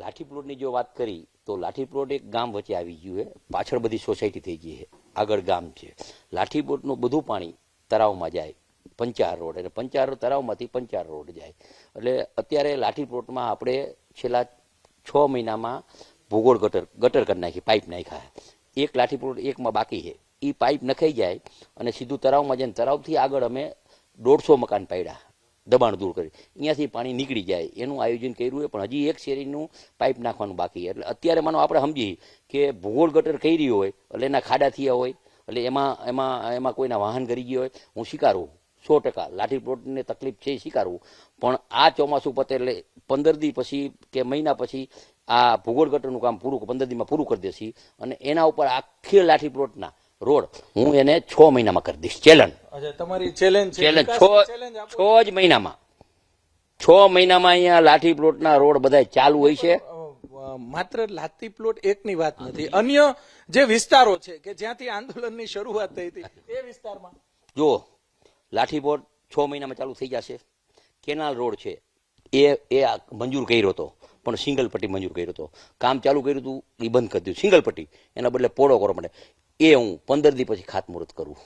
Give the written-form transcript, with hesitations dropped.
લાઠી પ્લોટની જો વાત કરી તો લાઠી પ્લોટ એક ગામ વચ્ચે આવી ગયું છે, પાછળ બધી સોસાયટી થઈ ગઈ છે, આગળ ગામ છે. લાઠી પ્લોટનું બધું પાણી તળાવમાં જાય, પંચાર રોડ, એટલે પંચાર તળાવમાંથી પંચાર રોડ જાય. એટલે અત્યારે લાઠી પ્લોટમાં આપણે છેલ્લા 6 મહિનામાં ભૂગોળ ગટર કરી નાખી, પાઇપ નાખ્યા. એક લાઠી પ્લોટ એકમાં બાકી છે, એ પાઇપ નખાઈ જાય અને સીધું તળાવમાં જાય. તળાવથી આગળ અમે 150 મકાન પાડ્યા, દબાણ દૂર કરી, અહીંયાથી પાણી નીકળી જાય એનું આયોજન કર્યું છે. પણ હજી એક શેરીનું પાઇપ નાખવાનું બાકી છે. એટલે અત્યારે માનો આપણે સમજી કે ભૂગોળ ગટર કરી હોય એટલે એના ખાડા થયા હોય, એટલે એમાં કોઈના વાહન કરી ગયા હોય, હું સ્વીકારું 100%. લાઠી પ્લોટને તકલીફ છે એ સ્વીકારવું. પણ આ ચોમાસું પતે એટલે 15 દી પછી કે મહિના પછી આ ભૂગોળ ગટરનું કામ પૂરું 15 દીમાં પૂરું કરી દેશી અને એના ઉપર આખી લાઠી પ્લોટના રોડ હું એને 6 મહિનામાં કરી દઈશ. ચેલેન્જ તમારી ચેલેન્જ 6 જ મહિનામાં 6 મહિનામાં અહીંયા લાઠી પ્લોટના રોડ બધા ચાલુ હોય છે. માત્ર લાઠી પ્લોટ એકની વાત નથી, અન્ય જે વિસ્તારો છે કે જ્યાંથી આંદોલનની શરૂઆત થઈ હતી એ વિસ્તારમાં જો લાઠી પ્લોટ 6 મહિનામાં ચાલુ થઈ જશે. કેનાલ રોડ છે એ મંજૂર કર્યો હતો, પણ સિંગલ પટ્ટી મંજૂર કર્યો હતો. કામ ચાલુ કર્યું હતું એ બંધ કરી દીધું સિંગલ પટ્ટી, એના બદલે પોળો કરવા માટે. એ હું 15 દી પછી ખાતમુહૂર્ત કરું.